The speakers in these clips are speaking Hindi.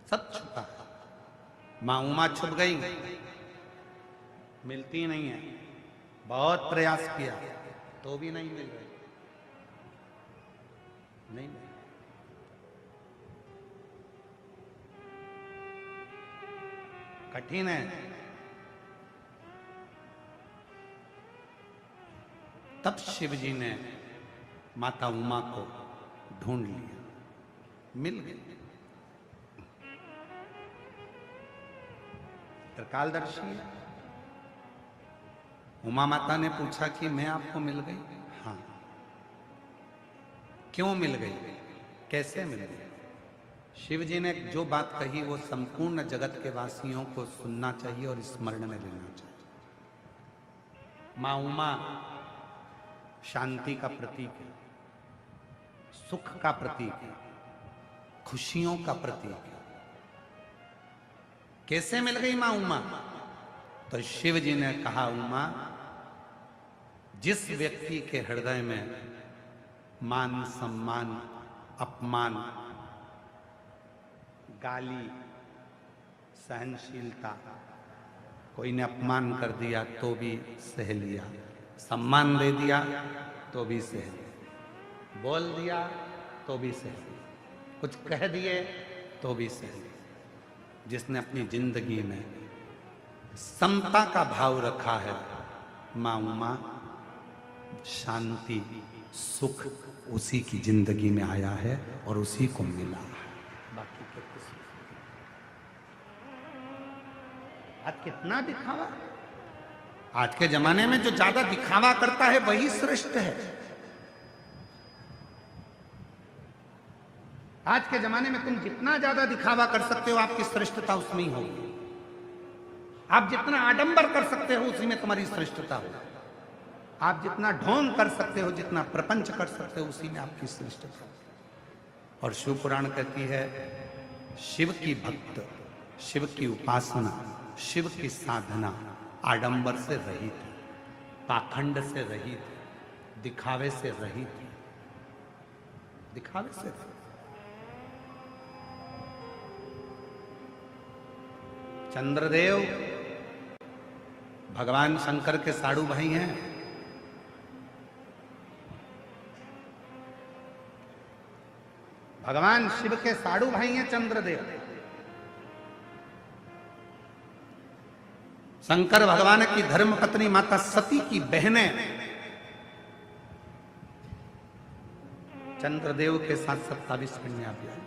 सब छुपा है। मां उमा छुप गई, मिलती नहीं है, बहुत प्रयास किया तो भी नहीं मिल रही, नहीं मिल। कठिन है। तब शिव जी ने माता उमा को ढूंढ लिया, मिल गई। त्रिकालदर्शी है। उमा माता ने पूछा कि मैं आपको मिल गई? हाँ। क्यों मिल गई, कैसे मिल गई? शिव जी ने जो बात कही वो संपूर्ण जगत के वासियों को सुनना चाहिए और स्मरण में लेना चाहिए। मां उमा शांति का प्रतीक है, सुख का प्रतीक है, खुशियों का प्रतीक है। कैसे मिल गई मां उमा? तो शिव जी ने कहा, उमा, जिस व्यक्ति के हृदय में मान सम्मान अपमान गाली सहनशीलता, कोई ने अपमान कर दिया तो भी सह लिया, सम्मान दे दिया तो भी सह लिया, बोल दिया तो भी सह लिया, कुछ कह दिए तो भी सह लिया, जिसने अपनी जिंदगी में समता का भाव रखा है, मां उमा शांति सुख उसी की जिंदगी में आया है और उसी को मिला है। बाकी के किसी आज कितना दिखावा। आज के जमाने में जो ज्यादा दिखावा करता है वही श्रेष्ठ है। आज के जमाने में तुम जितना ज्यादा दिखावा कर सकते हो आपकी श्रेष्ठता उसमें ही होगी। आप जितना आडंबर कर सकते हो उसी में तुम्हारी श्रेष्ठता होगी। आप जितना ढोंग कर सकते हो, जितना प्रपंच कर सकते हो उसी में आपकी श्रेष्ठता होगी। और शिव पुराण कहती है, शिव की भक्त, शिव की उपासना, शिव की साधना आडंबर से रहित है, पाखंड से रहित है, दिखावे से रहित है, दिखावे से रहित। चंद्रदेव भगवान शंकर के साड़ू भाई हैं। भगवान शिव के साड़ू भाई हैं चंद्रदेव। शंकर भगवान की धर्म पत्नी माता सती की बहनें चंद्रदेव के साथ 27 कन्या भी आई।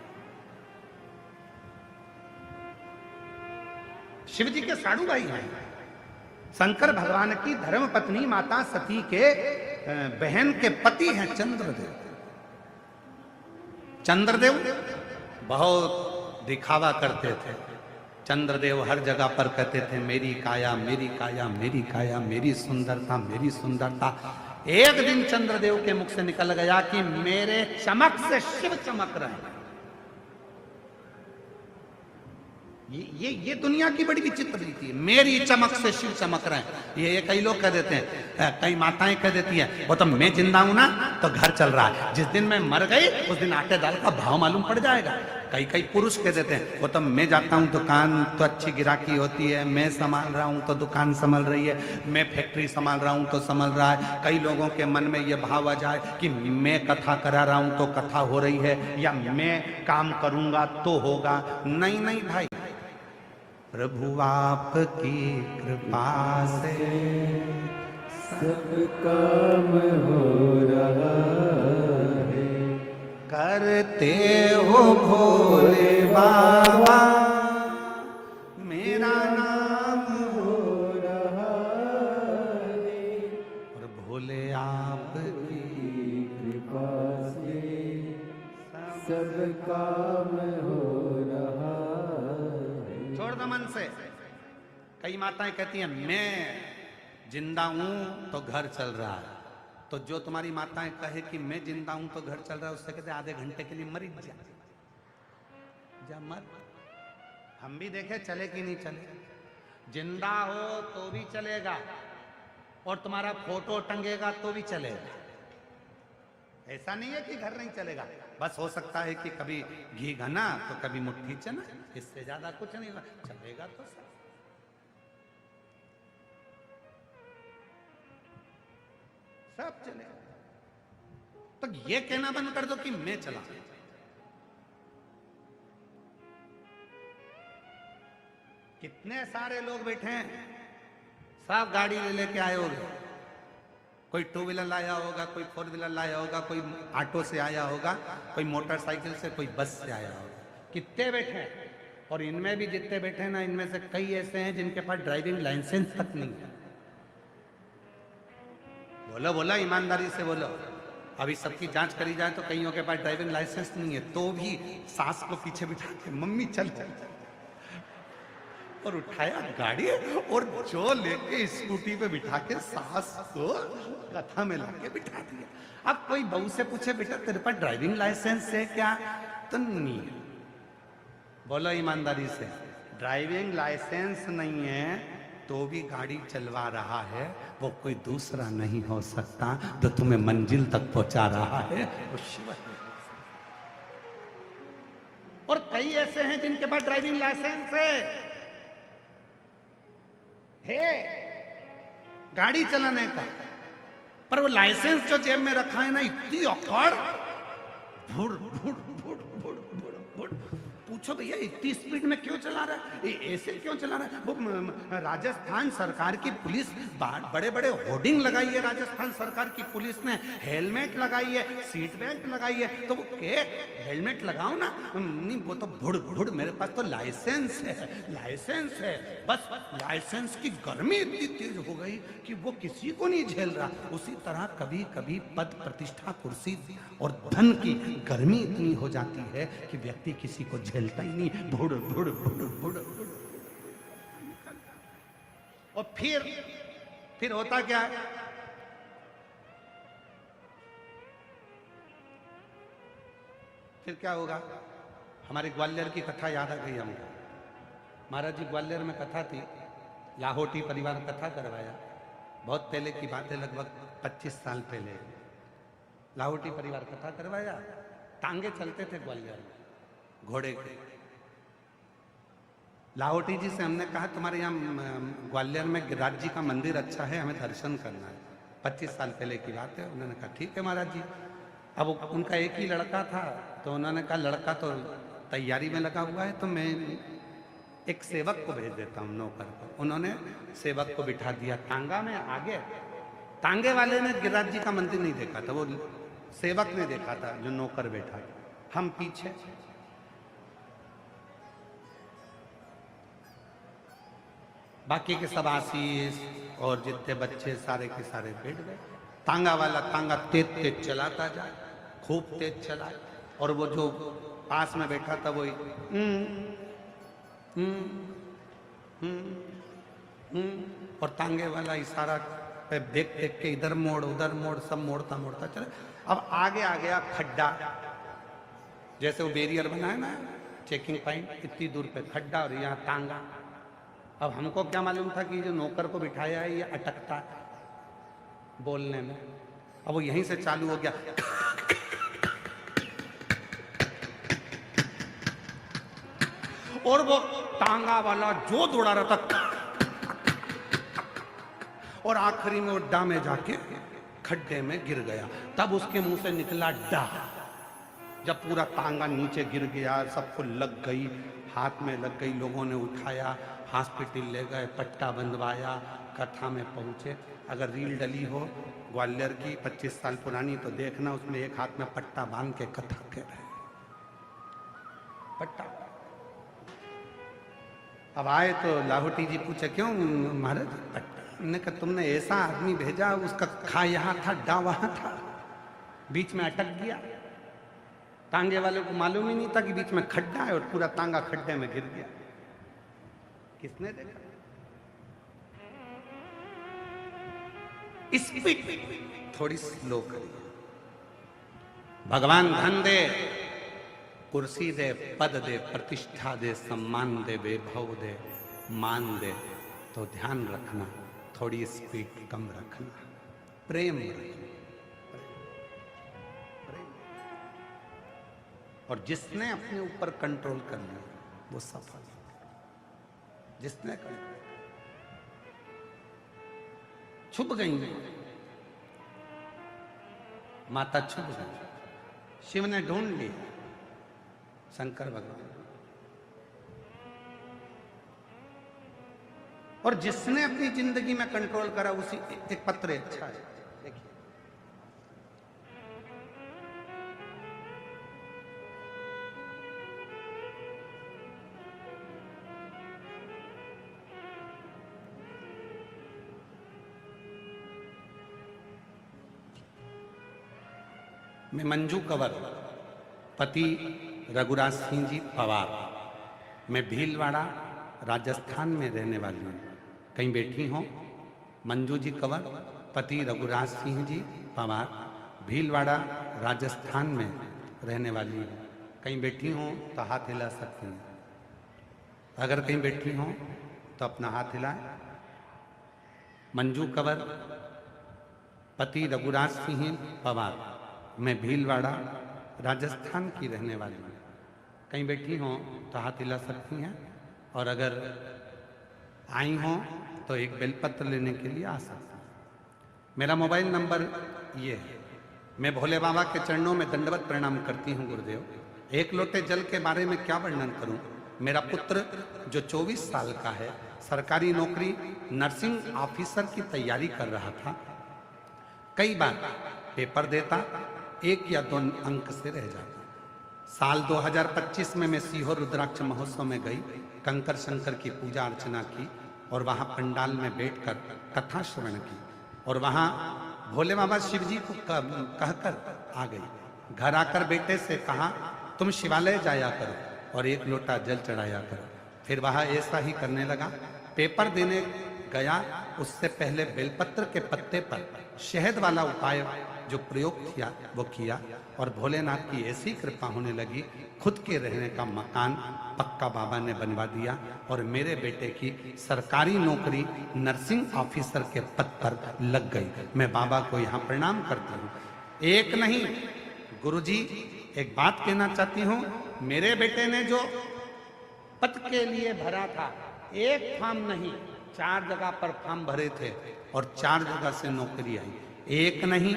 शिव जी के साड़ू भाई हैं। शंकर भगवान की धर्म पत्नी माता सती के बहन के पति हैं चंद्रदेव। चंद्रदेव बहुत दिखावा करते थे। चंद्रदेव हर जगह पर कहते थे, मेरी काया मेरी काया मेरी काया, मेरी सुंदरता मेरी सुंदरता। एक दिन चंद्रदेव के मुख से निकल गया कि मेरे चमक से शिव चमक रहे हैं। ये दुनिया की बड़ी विचित्र रीति है, मेरी चमक से शिव चमक रहे हैं। ये कई लोग कह देते हैं, कई माताएं कह देती हैं, वो तो मैं जिंदा हूं ना तो घर चल रहा है, जिस दिन मैं मर गई उस दिन आटे दाल का भाव मालूम पड़ जाएगा। कई पुरुष कह देते हैं, वो तो मैं जाता हूं दुकान तो अच्छी गिराकी होती है, मैं संभाल रहा हूं तो दुकान संभल रही है, मैं फैक्ट्री संभाल रहा हूं तो संभल रहा है। कई लोगों के मन में यह भाव आ जाए कि मैं कथा करा रहा हूं तो कथा हो रही है, या मैं काम करूंगा तो होगा। नहीं नहीं भाई, प्रभु आपकी कृपा से सब काम हो रहा है, करते हो भोले बाबा मेरा नाम हो रहा है, और भोले आपकी कृपा से सब काम हो रहा है। छोड़ दो मन से। कई माताएं कहती हैं, मैं जिंदा हूं तो घर चल रहा है। तो जो तुम्हारी माताएं कहे कि मैं जिंदा हूं तो घर चल रहा है, उससे कहते आधे घंटे के लिए मर जा, जा मर। हम भी देखे चले कि नहीं चले। जिंदा हो तो भी चलेगा और तुम्हारा फोटो टंगेगा तो भी चलेगा। ऐसा नहीं है कि घर नहीं चलेगा। बस हो सकता है कि कभी घी घना तो कभी मुट्ठी चना, इससे ज्यादा कुछ नहीं होगा, चलेगा तो सब चलेगा। तो ये कहना बंद कर दो कि मैं चला। कितने सारे लोग बैठे हैं, सब गाड़ी ले लेके आए होंगे, कोई टू व्हीलर लाया होगा, कोई फोर व्हीलर लाया होगा, कोई ऑटो से आया होगा, कोई मोटरसाइकिल से, कोई बस से आया होगा। कितने बैठे हैं, और इनमें भी जितने बैठे हैं ना, इनमें से कई ऐसे हैं जिनके पास ड्राइविंग लाइसेंस तक नहीं है। बोलो बोलो, ईमानदारी से बोलो। अभी सबकी जांच करी जाए तो कईयों के पास ड्राइविंग लाइसेंस नहीं है, तो भी सास को पीछे बिठा के मम्मी चल चल, और उठाया गाड़ी, और जो लेके स्कूटी पे बिठा के सास को कथा में लाके बिठा दिया। अब कोई बहू से पूछे बेटा तेरे पास ड्राइविंग लाइसेंस है क्या, तो नहीं है। बोलो ईमानदारी से, ड्राइविंग लाइसेंस नहीं है तो भी गाड़ी चलवा रहा है, वो कोई दूसरा नहीं हो सकता जो तुम्हें मंजिल तक पहुंचा रहा है, वो शिव है। और कई ऐसे हैं जिनके पास ड्राइविंग लाइसेंस है गाड़ी चलाने का, पर वो लाइसेंस जो जेब में रखा है ना, इतनी अकड़, भुड़ भुड़ भुड़ भुड़ भुड़ भुड़। पूछो भैया इतनी स्पीड में क्यों चला रहा है, ऐसे क्यों चला रहा है। वो राजस्थान सरकार की पुलिस, बड़े बड़े होर्डिंग लगाई है राजस्थान सरकार की पुलिस ने, हेलमेट लगाई है, सीट बेल्ट लगाई है, तो वो के हेलमेट लगाओ ना, नहीं वो तो भुड़ भुड़, मेरे पास तो लाइसेंस है, लाइसेंस है। बस लाइसेंस की गर्मी इतनी तेज हो गई कि वो किसी को नहीं झेल रहा। उसी तरह कभी कभी पद प्रतिष्ठा, कुर्सी और धन की गर्मी इतनी हो जाती है कि व्यक्ति किसी को झेलता ही नहीं, भुड़ भुड़ भुड़ भुड़। और फिर होता क्या है, फिर क्या होगा। हमारे ग्वालियर की कथा याद आ गई हमको। महाराज जी ग्वालियर में कथा थी, लाहौटी परिवार कथा करवाया, बहुत पहले की बात है, लगभग 25 साल पहले। लाहौटी परिवार कथा करवाया, टांगे चलते थे ग्वालियर में घोड़े के। लाहौटी जी से हमने कहा तुम्हारे यहाँ ग्वालियर में गिरिराज जी का मंदिर अच्छा है, हमें दर्शन करना है। 25 साल पहले की बात है। उन्होंने कहा ठीक है महाराज जी। अब उनका एक ही लड़का था, तो उन्होंने कहा लड़का तो तैयारी में लगा हुआ है, तो मैं एक सेवक को भेज देता हूँ, नौकर को। उन्होंने सेवक को बिठा दिया टांगा में आगे। टांगे वाले ने गिरिराज जी का मंदिर नहीं देखा था, वो सेवक ने देखा था जो नौकर बैठा था, हम पीछे। बाकी के सब आशीष और जितने बच्चे सारे के सारे बैठ गए। टांगा वाला टांगा तेज तेज चलाता जाए, खूब तेज चलाए, और वो जो पास में बैठा था वो और टांगे वाला इशारा पे देख देख के इधर मोड़ उधर मोड़, सब मोड़ता मोड़ता चले। अब आगे आ गया खड्डा, जैसे वो बैरियर बनाया ना चेकिंग पॉइंट, इतनी दूर पे खड्डा और यहाँ टांगा। अब हमको क्या मालूम था कि जो नौकर को बिठाया है ये अटकता है बोलने में। अब वो यहीं से चालू हो गया, और वो टांगा वाला जो दौड़ा रहा था, और आखिरी में वो डा में जाके खड्डे में गिर गया। तब उसके मुंह से निकला डा। जब पूरा टांगा नीचे गिर गया, सबको लग गई, हाथ में लग गई, लोगों ने उठाया, हॉस्पिटल ले गए, पट्टा बंधवाया, कथा में पहुंचे। अगर रील डली हो ग्वालियर की 25 साल पुरानी तो देखना, उसमें एक हाथ में पट्टा बांध के कथा कह रहे पट्टा। अब आए तो लाहौटी जी पूछे क्यों महाराज पट्टा? ने कहा तुमने ऐसा आदमी भेजा, उसका खा यहाँ था, डा वहां था, बीच में अटक गया। टांगे वाले को मालूम ही नहीं था कि बीच में खड्डा है, और पूरा टांगा खड्डे में गिर गया। किसने देखा? स्पीड थोड़ी स्लो करिए। भगवान धन दे, कुर्सी दे, पद दे, प्रतिष्ठा दे, सम्मान दे, वैभव दे, मान दे, तो ध्यान रखना थोड़ी स्पीड कम रखना, प्रेम रखना। और जिसने अपने ऊपर कंट्रोल कर लिया वो सफल। जिसने कंट्रोल, छुप गई माता, छुप गई। शिव ने ढूंढ लिया, शंकर भगवान। और जिसने अपनी जिंदगी में कंट्रोल करा उसी एक पत्र अच्छा है, देखिए। मैं मंजू कंवर, पति रघुराज सिंह जी पवार, मैं भीलवाड़ा राजस्थान में रहने वाली हूँ। कहीं बैठी हो? मंजू जी कंवर, पति रघुराज सिंह जी पवार, भीलवाड़ा राजस्थान में रहने वाली हूँ। कहीं बैठी हो तो हाथ हिला सकती हैं। अगर कहीं बैठी हो तो अपना हाथ हिलाएं। मंजू कंवर, पति रघुराज सिंह पवार, मैं भीलवाड़ा राजस्थान की रहने वाली हूँ। कहीं बैठी हो तो हाथ हिला सकती हैं। और अगर आई हो तो एक बेलपत्र लेने के लिए आ सकती हैं। मेरा मोबाइल नंबर ये है। मैं भोले बाबा के चरणों में दंडवत प्रणाम करती हूँ गुरुदेव। एक लोटे जल के बारे में क्या वर्णन करूं। मेरा पुत्र जो 24 साल का है, सरकारी नौकरी नर्सिंग ऑफिसर की तैयारी कर रहा था। कई बार पेपर देता, 1 या 2 अंक से रह जाता। साल 2025 में मैं सीहोर रुद्राक्ष महोत्सव में गई, कंकर शंकर की पूजा अर्चना की और वहां पंडाल में बैठकर कथा श्रवण की और वहां भोले बाबा शिव जी को कहकर आ गई। घर आकर बेटे से कहा तुम शिवालय जाया करो और 1 लोटा जल चढ़ाया करो। फिर वहां ऐसा ही करने लगा। पेपर देने गया, उससे पहले बेलपत्र के पत्ते पर शहद वाला उपाय जो प्रयोग किया वो किया और भोलेनाथ की ऐसी कृपा होने लगी, खुद के रहने का मकान पक्का बाबा ने बनवा दिया और मेरे बेटे की सरकारी नौकरी नर्सिंग ऑफिसर के पद पर लग गई। मैं बाबा को यहाँ प्रणाम करती हूँ। एक नहीं गुरुजी, एक बात कहना चाहती हूँ, मेरे बेटे ने जो पद के लिए भरा था, 1 फॉर्म नहीं 4 जगह पर फॉर्म भरे थे और 4 जगह से नौकरी आई। 1 नहीं,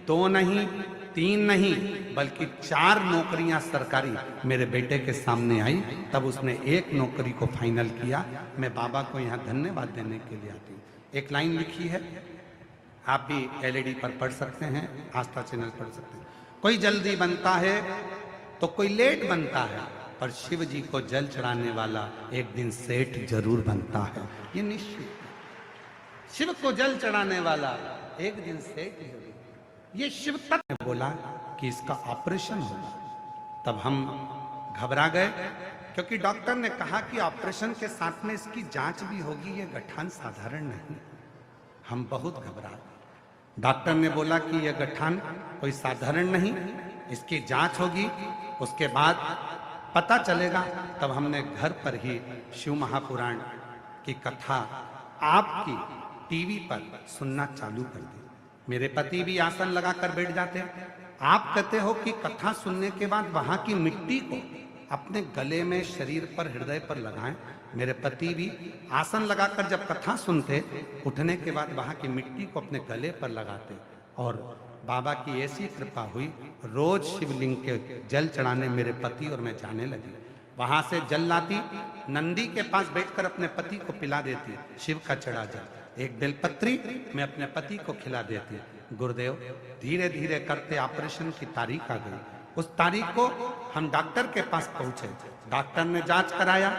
2 नहीं, 3 नहीं, बल्कि 4 नौकरियां सरकारी मेरे बेटे के सामने आई। तब उसने 1 नौकरी को फाइनल किया। मैं बाबा को यहाँ धन्यवाद देने के लिए आती हूँ। एक लाइन लिखी है, आप भी LED पर पढ़ सकते हैं, आस्था चैनल पढ़ सकते हैं। कोई जल्दी बनता है तो कोई लेट बनता है, पर शिव जी को जल चढ़ाने वाला एक दिन सेठ जरूर बनता है। ये निश्चित, शिव को जल चढ़ाने वाला एक दिन सेठ जरूर। ये शिव तत्व ने बोला कि इसका ऑपरेशन होगा। तब हम घबरा गए, क्योंकि डॉक्टर ने कहा कि ऑपरेशन के साथ में इसकी जांच भी होगी, ये गठान साधारण नहीं। हम बहुत घबरा। डॉक्टर ने बोला कि यह गठान कोई साधारण नहीं, इसकी जांच होगी, उसके बाद पता चलेगा। तब हमने घर पर ही शिव महापुराण की कथा आपकी टीवी पर सुनना चालू कर दी। मेरे पति भी आसन लगाकर बैठ जाते हैं। आप कहते हो कि कथा सुनने के बाद वहां की मिट्टी को अपने गले में, शरीर पर, हृदय पर लगाएं। मेरे पति भी आसन लगाकर जब कथा सुनते, उठने के बाद वहां की मिट्टी को अपने गले पर लगाते और बाबा की ऐसी कृपा हुई, रोज शिवलिंग के जल चढ़ाने मेरे पति और मैं जाने लगी। वहां से जल लाती, नंदी के पास बैठकर अपने पति को पिला देती, शिव का चढ़ा जल। एक बेलपत्री मैं अपने पति को खिला देती। गुरुदेव, धीरे धीरे करते ऑपरेशन की तारीख आ गई। उस तारीख को हम डॉक्टर के पास पहुंचे। डॉक्टर ने जांच कराया,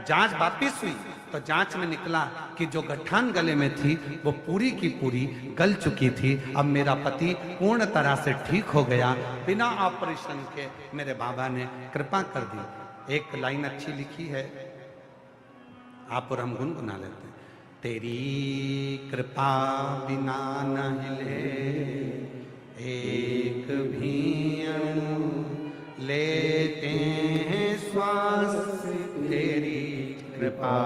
जांच वापिस हुई तो जांच में निकला कि जो गठान गले में थी वो पूरी की पूरी गल चुकी थी। अब मेरा पति पूर्ण तरह से ठीक हो गया, बिना ऑपरेशन के मेरे बाबा ने कृपा कर दी। एक लाइन अच्छी लिखी है, आप और हम गुनगुना लेते हैं। तेरी कृपा बिना न हिले एक भी अणु, लेते हैं श्वास तेरी कृपा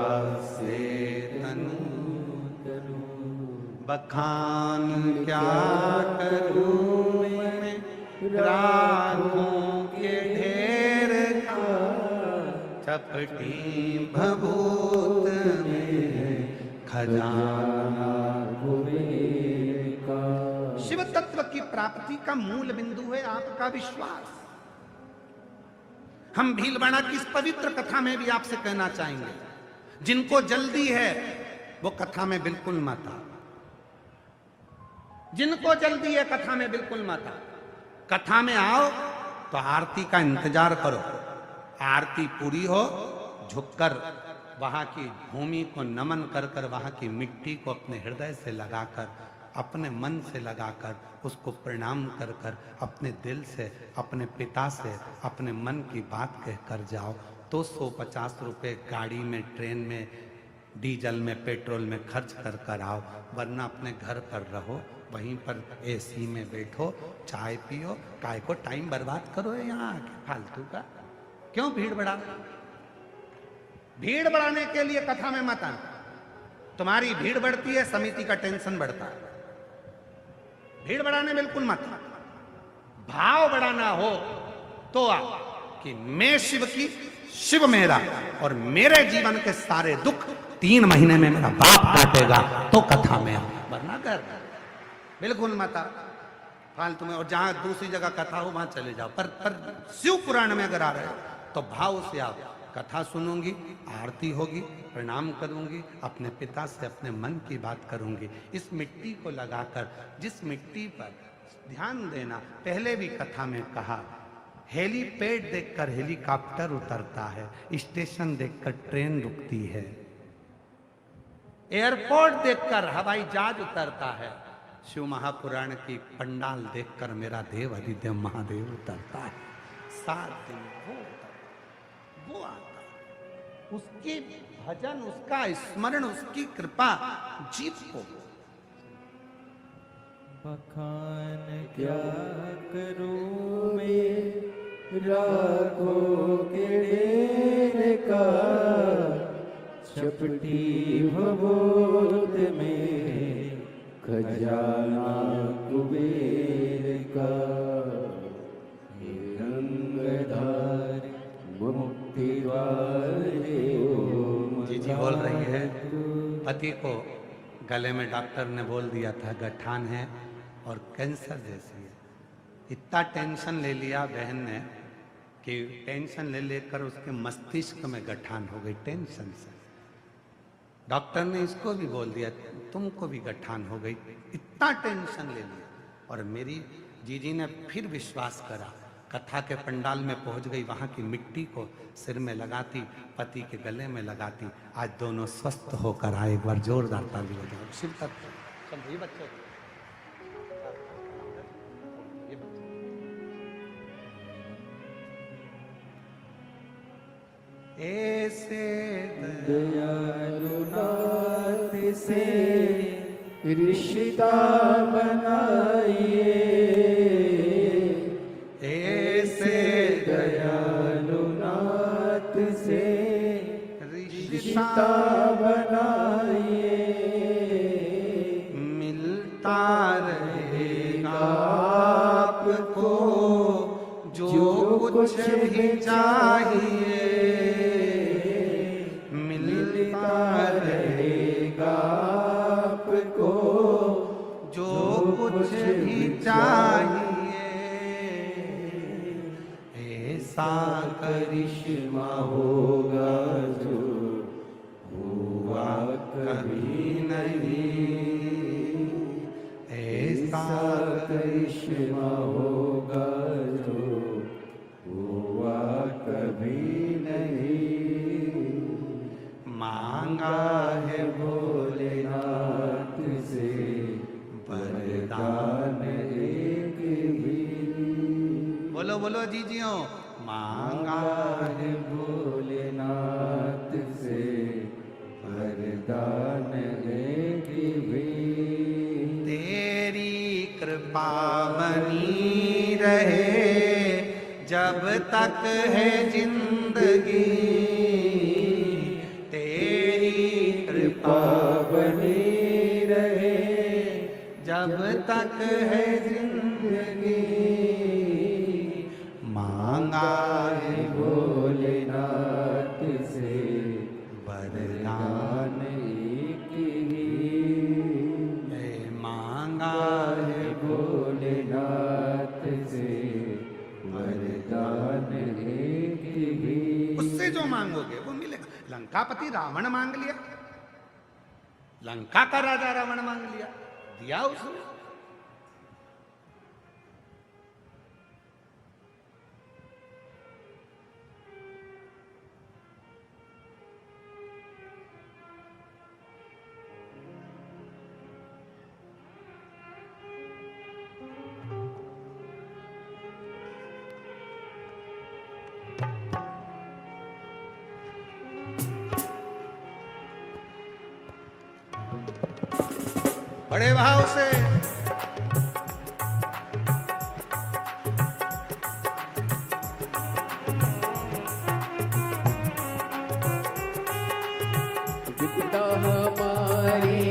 से तनु। बखान क्या करूं मैं रागों के ढेर चपटी भभूत में खजाना कुबेर का। शिव तत्व की प्राप्ति का मूल बिंदु है आपका विश्वास। हम भीलवाड़ा की इस पवित्र कथा में भी आपसे कहना चाहेंगे, जिनको जल्दी है वो कथा में बिल्कुल मत आओ। जिनको जल्दी है कथा में बिल्कुल मत आओ। कथा में आओ तो आरती का इंतजार करो। आरती पूरी हो, झुककर वहां की भूमि को नमन कर कर, वहां की मिट्टी को अपने हृदय से लगाकर, अपने मन से लगाकर उसको प्रणाम कर कर, अपने दिल से, अपने पिता से अपने मन की बात कह कर जाओ तो 150 रुपये गाड़ी में, ट्रेन में, डीजल में, पेट्रोल में खर्च कर कर आओ। वरना अपने घर पर रहो, वहीं पर एसी में बैठो, चाय पियो। काय को टाइम बर्बाद करो यहाँ आके फालतू का? क्यों भीड़ बढ़ा? भीड़ बढ़ाने के लिए कथा में मत आना। तुम्हारी भीड़ बढ़ती है, समिति का टेंशन बढ़ता है। भीड़ बढ़ाने बिल्कुल मत। भाव बढ़ाना हो तो आओ कि मैं शिव की, शिव मेरा, और मेरे जीवन के सारे दुख 3 महीने में मेरा बाप काटेगा, तो कथा में आओ। वरना कर बिल्कुल मत आओ फालतू में। और जहां दूसरी जगह कथा हो वहां चले जाओ, पर शिव पुराण में अगर आ रहे हो तो भाव से आओ। कथा सुनूंगी, आरती होगी, प्रणाम करूंगी, अपने पिता से अपने मन की बात करूंगी। इस मिट्टी को लगाकर, जिस मिट्टी पर ध्यान देना, पहले भी कथा में कहा, हेलीपैड देखकर हेलीकॉप्टर उतरता है, स्टेशन देखकर ट्रेन रुकती है, एयरपोर्ट देखकर हवाई जहाज उतरता है, शिव महापुराण की पंडाल देखकर मेरा देव अधिदेव महादेव उतरता है। 7 दिन वो आता है। उसकी भजन, उसका स्मरण, उसकी कृपा जीव को। बखान क्या करूं मैं राखों के ढेर का, चपटी भभूत में खजाना कुबेर का। रंगधार मुक्ति वाले जी बोल रही है, पति को गले में डॉक्टर ने बोल दिया था गठान है और कैंसर जैसी है। इतना टेंशन ले लिया बहन ने कि टेंशन ले लेकर उसके मस्तिष्क में गठान हो गई टेंशन से। डॉक्टर ने इसको भी बोल दिया तुमको भी गठान हो गई। इतना टेंशन ले लिया। और मेरी जीजी ने फिर विश्वास करा, कथा के पंडाल में पहुंच गई, वहां की मिट्टी को सिर में लगाती, पति के गले में लगाती। आज दोनों स्वस्थ होकर आए। एक बार जोरदार ताली बजाओ। शिव तत्व सब ये बच्चों ऐसे दयालु नाथ से रिश्ता बनाइए, ऐसे दयालु नाथ से रिश्ता बनाइए। मिलता रहेगा आपको जो कुछ भी चाहिए, मिलता रहेगा आपको जो कुछ भी चाहिए। ऐसा करिश्मा होगा जो हुआ कभी नहीं, ऐसा करिश्मा होगा जो हुआ कभी नहीं। मांगा है भोलेनाथ से वरदान एक भी, बोलो बोलो जीजियों, मांगा है भोलेनाथ से वरदान एक भी। तेरी कृपा बनी रहे जब तक है जिंदगी, तेरी कृपा बनी रहे जब तक है जिंदगी। मांगा है भोलेनाथ वरदान एक ही मांगा है भोलेनाथ से, वरदान एक ही। उससे जो मांगोगे वो मिलेगा। लंकापति रावण मांग लिया, लंका का राजा रावण मांग लिया, दिया उसने। बड़े भाव से विपदा हमारी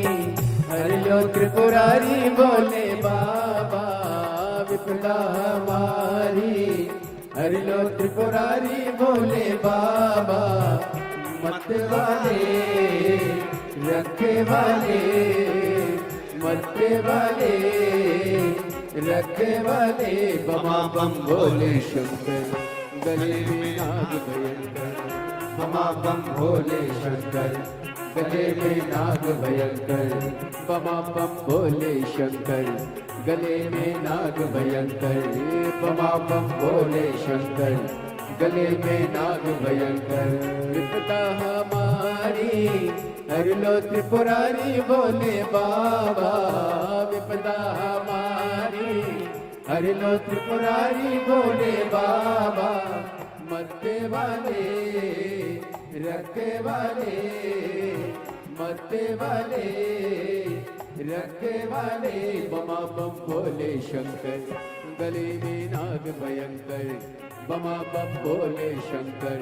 हर लो त्रिपुरारी बोले बाबा, विपदा हमारी हर लो त्रिपुरारी बोले बाबा, मत वाले रखे वाले, मत वाले रखे वाले, बमा बम भोले शंकर, गले में नाग भयंकर, बमा बम भोले शंकर, गले में नाग भयंकर, बमा बम भोले शंकर, गले में नाग भयंकर, बमा बम भोले शंकर, गले में नाग भयंकर। विपदा हमारी हर लो त्रिपुरारी बोले बाबा, विपदा हमारी हर लो त्रिपुरारी बोले बाबा, मरते वाले रखे वाले, मरते वाले रखे वाले, बमा बम भोले शंकर, गले में नाग भयंकर, बमा बम भोले शंकर,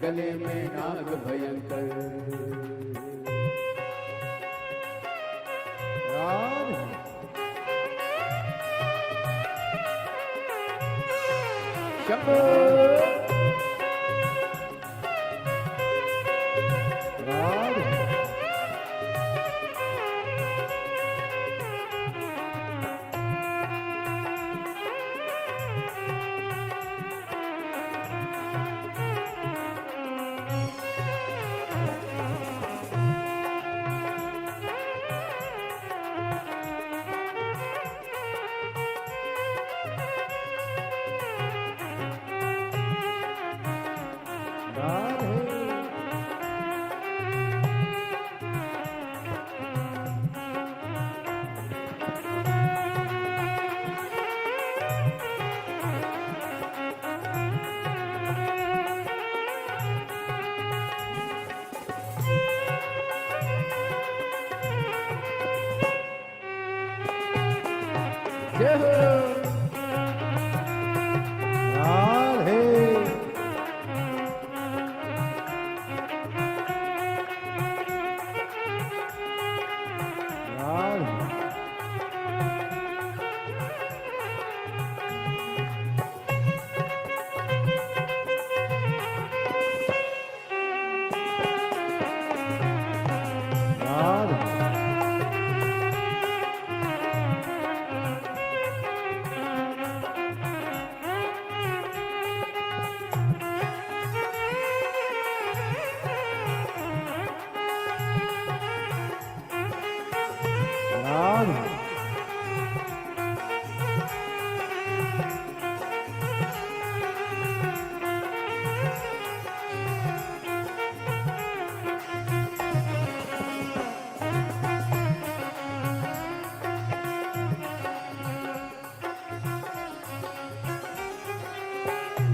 गले में नाग भयंकर। शंभो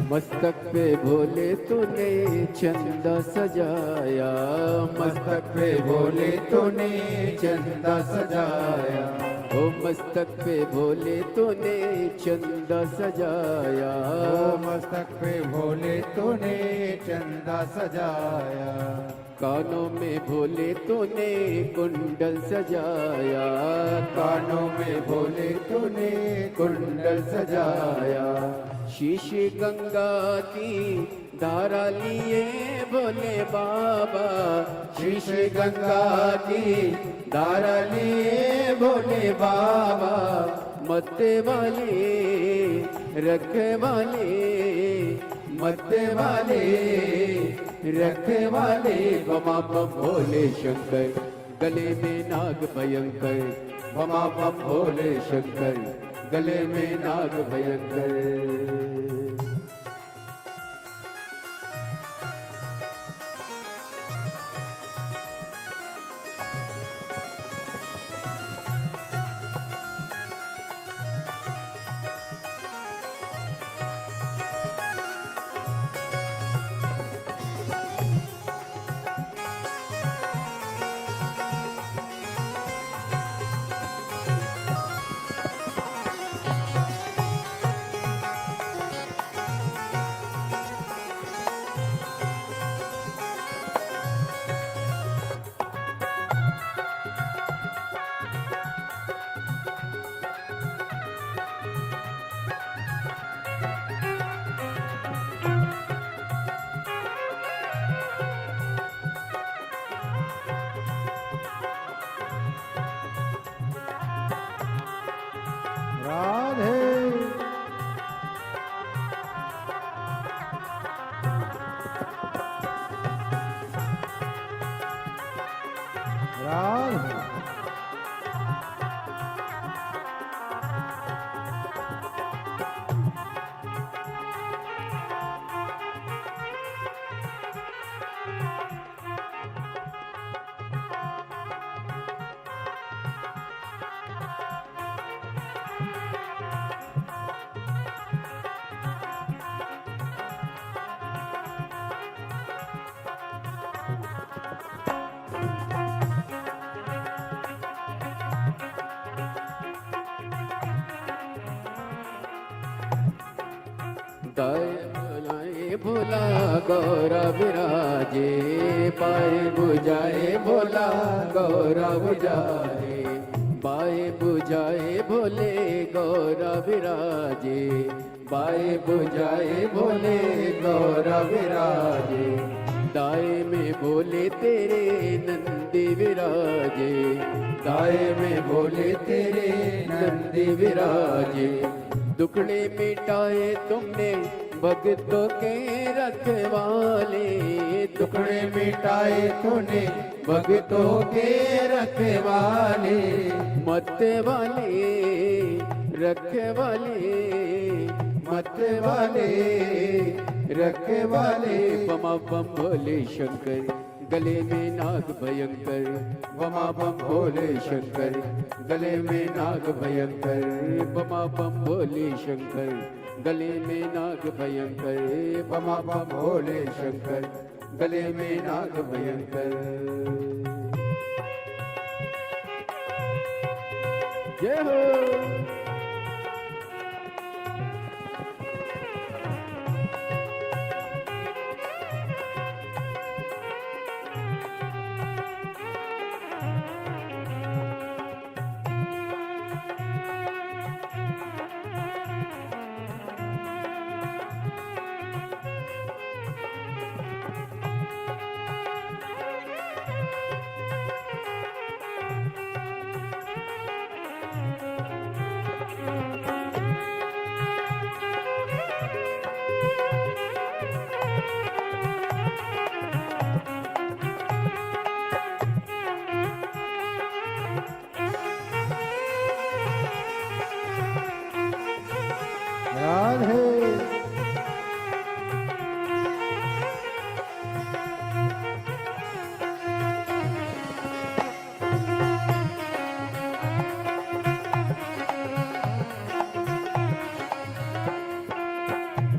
मस्तक पे भोले तूने चंदा सजाया, मस्तक पे भोले तूने चंदा सजाया, ओ मस्तक पे भोले तूने चंदा सजाया, ओ मस्तक पे भोले तूने चंदा सजाया, कानों में भोले तूने कुंडल सजाया, कानों में भोले तूने कुंडल सजाया, शीश गंगा की धारा लिए भोले बाबा, शीश गंगा की धारा लिए भोले बाबा, मत्ते वाले रखे वाले, मत्ते वाले रखे वाले, बमा बम भोले शंकर, गले में नाग भयंकर, बमा बम भोले शंकर, गले में नाग भयंकर। दाएं भोला गौरा विराजे, पाए बुझाए भोला गौरा बुझाए, बाएं बुझाए भोले गौरा विराजे, बाएं बुझाए भोले गौरा विराजे, दाएं में भोले तेरे नंदी विराजे, दाएं में भोले तेरे नंदी विराजे, दुखड़े मिटाए तुमने भक्तों के रखवाले, टुकड़े मिटाए तूने भक्तों के रखवाले, मत वाले रखवाले, मत वाले रखवाले, बमा बम भोले शंकर गले में नाग भयंकर, बमा बम भोले शंकर गले में नाग भयंकर, बमा बम भोले शंकर गले में नाग भयंकर, बमा बम भोले शंकर गले में नाग भयंकर। जय हो।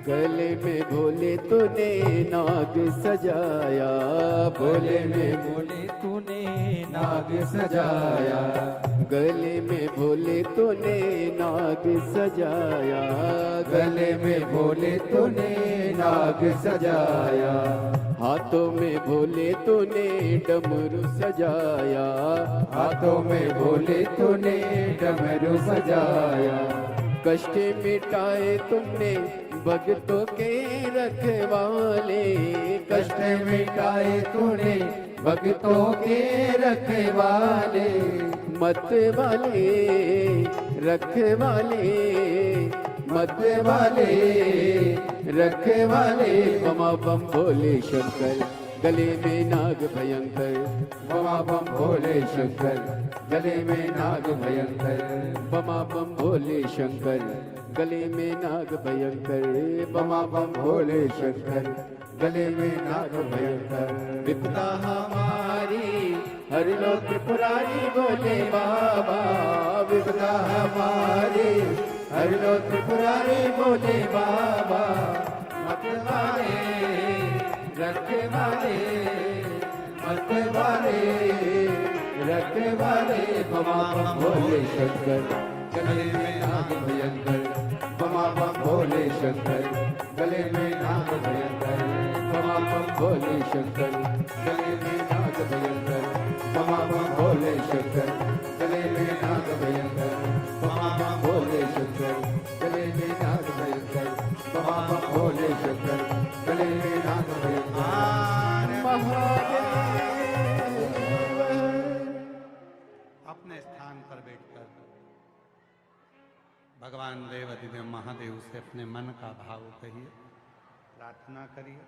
गले में भोले तूने नाग सजाया, भोले में भोले तूने नाग सजाया, गले में भोले तूने नाग सजाया, गले में भोले तूने नाग सजाया, हाथों में भोले तूने डमरू सजाया, हाथों में भोले तूने डमरू सजाया, कष्ट मिटाए तुमने भक्तों के रखवाले, कष्ट मिटाए तूने भक्तों के रखवाले, मत वाले रखवाले, मत वाले रखवाले। बमा बम भोले शंकर गले में नाग भयंकर, बमा बम भोले शंकर गले में नाग भयंकर, बमा बम भोले शंकर गले में नाग भयंकर, बमा बम भोले शंकर गले में नाग भयंकर। विपदा हमारी हर लो त्रिपुरारी बोले बाबा, विपदा हमारी हर लो त्रिपुरारी बोले बाबा, मत वाले रखवाले, मत वाले रखवाले। बमा बम भोले शंकर गले में नाग भयंकर, बमा बम भोले शंकर गले में नाग भयंकर, बमा बम भोले शंकर गले में नाग भयंकर, बमा बम भोले शंकर गले में नाग भयंकर, बमा बम भोले शंकर गले में नाग भयंकर, बमा बम भोले शंकर गले में नाग भयंकर। अपने स्थान पर बैठकर भगवान देवाधिदेव महादेव से अपने मन का भाव कहिए, प्रार्थना करिए,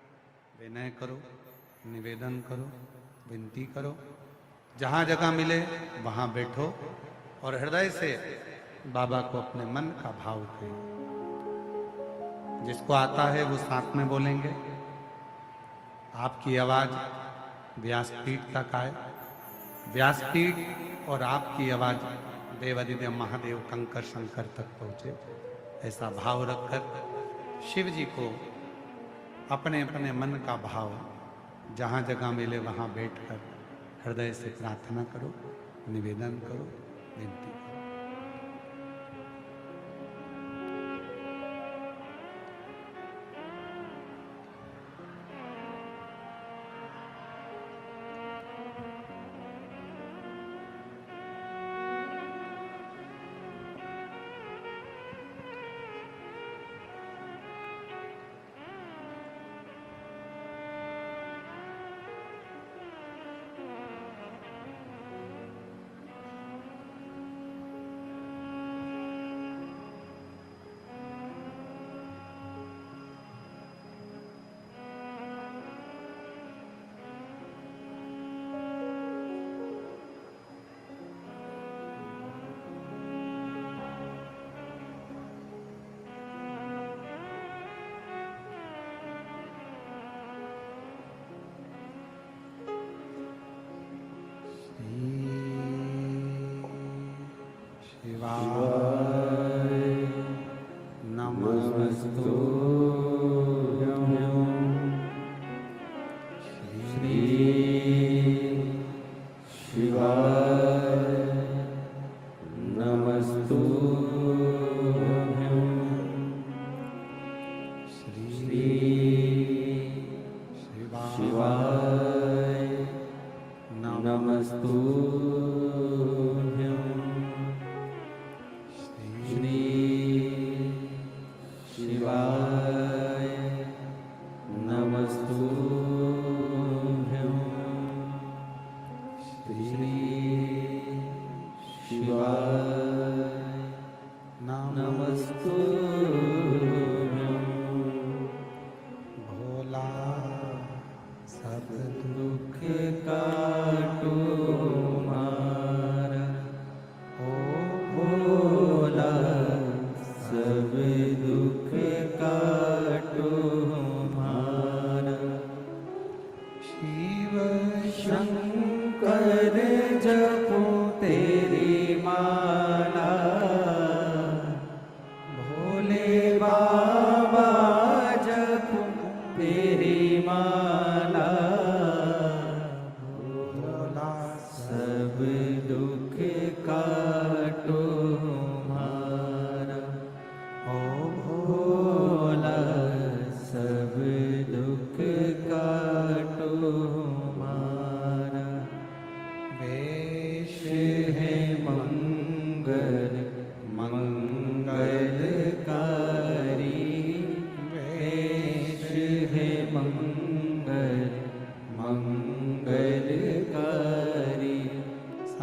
विनय करो, निवेदन करो, विनती करो। जहाँ जगह मिले वहाँ बैठो और हृदय से बाबा को अपने मन का भाव कहिए। जिसको आता है वो साथ में बोलेंगे। आपकी आवाज व्यासपीठ तक आए, व्यासपीठ और आपकी आवाज देवाधिदेव महादेव कंकर शंकर तक पहुँचे, ऐसा भाव रखकर शिव जी को अपने अपने मन का भाव जहाँ जगह मिले वहाँ बैठकर हृदय से प्रार्थना करो, निवेदन करो, विनती करो।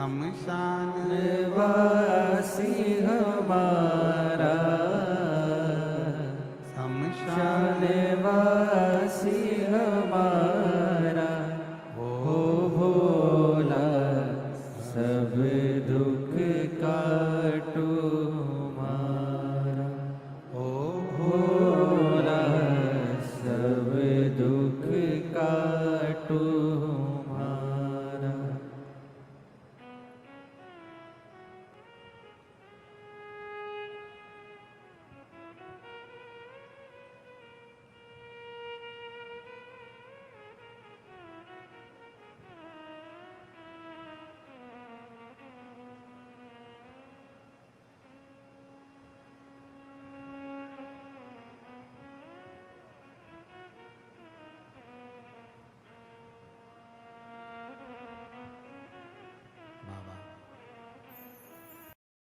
शमशान वासी हमारे